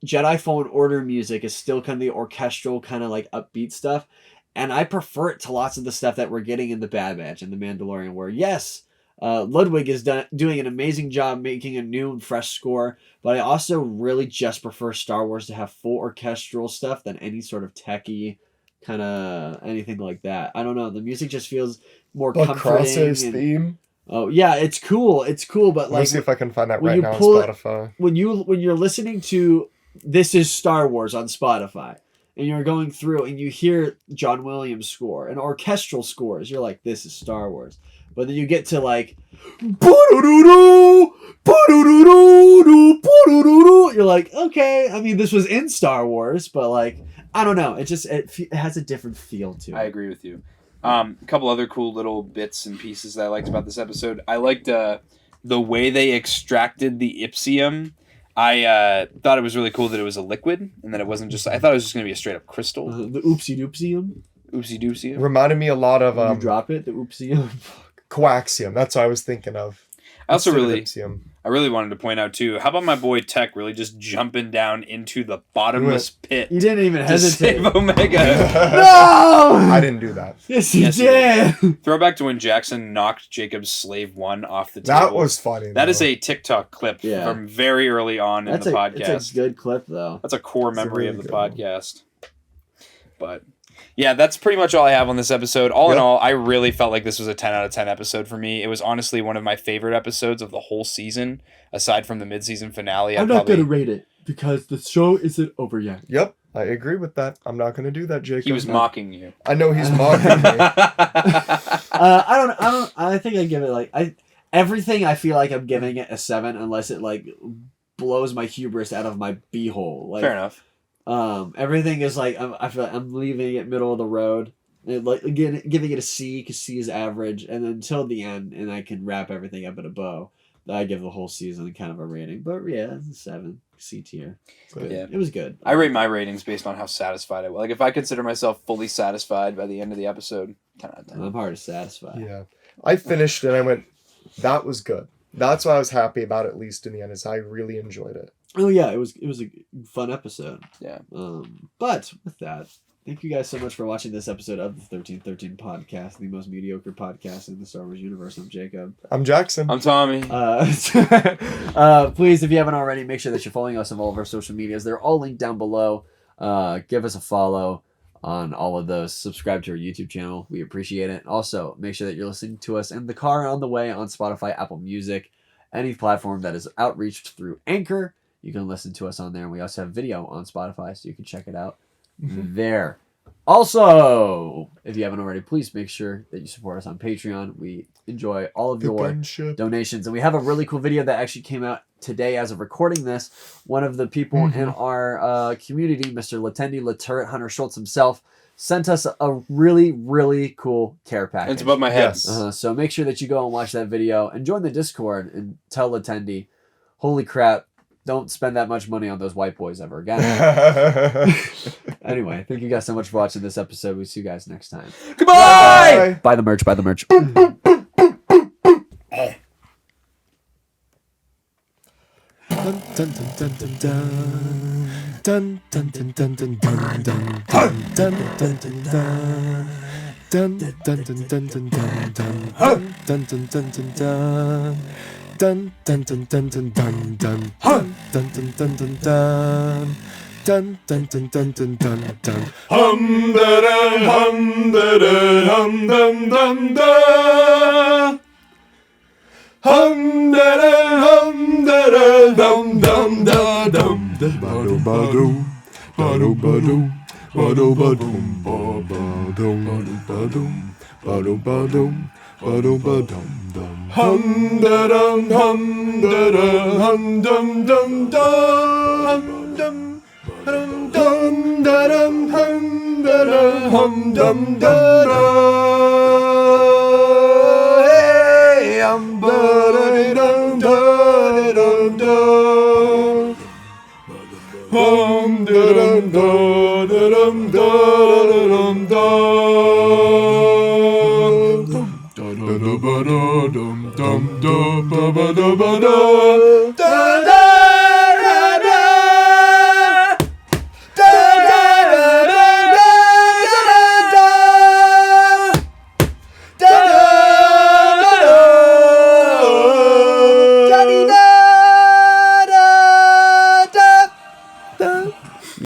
Jedi Fallen Order music is still kind of the orchestral, kind of like upbeat stuff, and I prefer it to lots of the stuff that we're getting in the Bad Batch and the Mandalorian, where yes, Ludwig is doing an amazing job making a new and fresh score, but I also really just prefer Star Wars to have full orchestral stuff than any sort of techie kind of anything like that. I don't know. The music just feels more comforting. Crosshair's theme. Oh yeah, it's cool. It's cool, but Let me like, see if I can find that right now on Spotify. When you're listening to This Is Star Wars on Spotify, and you're going through and you hear John Williams' score and orchestral scores, you're like, this is Star Wars. But then you get to like, you're like, okay. I mean, this was in Star Wars, but like, I don't know. It has a different feel to it. I agree with you. A couple other cool little bits and pieces that I liked about this episode. I liked the way they extracted the Ipsium. I thought it was really cool that it was a liquid and that it wasn't just... I thought it was just going to be a straight up crystal. The oopsie doopsium. Oopsie doopsie. Reminded me a lot of... When you drop it, the oopsium. Coaxium. That's what I was thinking of. I really wanted to point out too, how about my boy Tech really just jumping down into the bottomless pit? He didn't even hesitate. To save Omega. No! I didn't do that. Yes, he did. Throwback to when Jackson knocked Jacob's Slave 1 off the table. That was funny. That is a TikTok clip from very early on in the podcast. It's a good clip, though. That's a core memory of the podcast. But... yeah, that's pretty much all I have on this episode. All in all, I really felt like this was a 10 out of 10 episode for me. It was honestly one of my favorite episodes of the whole season, aside from the mid-season finale. I'm not going to rate it because the show isn't over yet. Yep, I agree with that. I'm not going to do that, Jacob. He was mocking you. I know he's mocking me. I think I give it like everything. I feel like I'm giving it a 7 unless it like blows my hubris out of my beehole. Like, fair enough. Everything is like I feel like I'm leaving it middle of the road, and like again giving it a C because C is average, and then until the end, and I can wrap everything up in a bow. I give the whole season kind of a rating, but yeah, it's a 7, C tier. Yeah, it was good. I rate my ratings based on how satisfied I was. Like if I consider myself fully satisfied by the end of the episode, 10 out of 10. I'm hard to satisfy. Yeah, I finished and I went, that was good. That's why I was happy about it, at least in the end, is I really enjoyed it. Oh yeah, it was a fun episode. Yeah. But with that, thank you guys so much for watching this episode of the 1313 podcast, the most mediocre podcast in the Star Wars universe. I'm Jacob. I'm Jackson. I'm Tommy. Please, if you haven't already, make sure that you're following us on all of our social medias. They're all linked down below. Give us a follow on all of those. Subscribe to our YouTube channel. We appreciate it. Also, make sure that you're listening to us in the car on the way on Spotify, Apple Music, any platform that is outreached through Anchor. You can listen to us on there. And we also have video on Spotify, so you can check it out there. Also, if you haven't already, please make sure that you support us on Patreon. We enjoy all of your donations. And we have a really cool video that actually came out today as of recording this. One of the people in our community, Mr. Latendi, Laturret Hunter Schultz himself, sent us a really, really cool care package. It's above my head. Yes. So make sure that you go and watch that video and join the Discord and tell Latendi, holy crap, don't spend that much money on those white boys ever again. Anyway, thank you guys so much for watching this episode. We'll see you guys next time. Goodbye! Buy the merch, buy the merch. Dun dun dun dun dun dun dun dun dun dun dun dun dun dun dun dun dun dun dun dun hum da da hum da da hum dum dum da hum da da hum da da dum dum da dum da ba do ba do ba do ba do ba dum ba ba dum ba dum ba do ba dum ba do ba dum dum hum da dum hum dum dum dum dum dum dum da dum hum da dum hum dum dum hey I'm da dum da dum dum hum da dum da dum da dum dum dum dum dum dum dum dum dum dum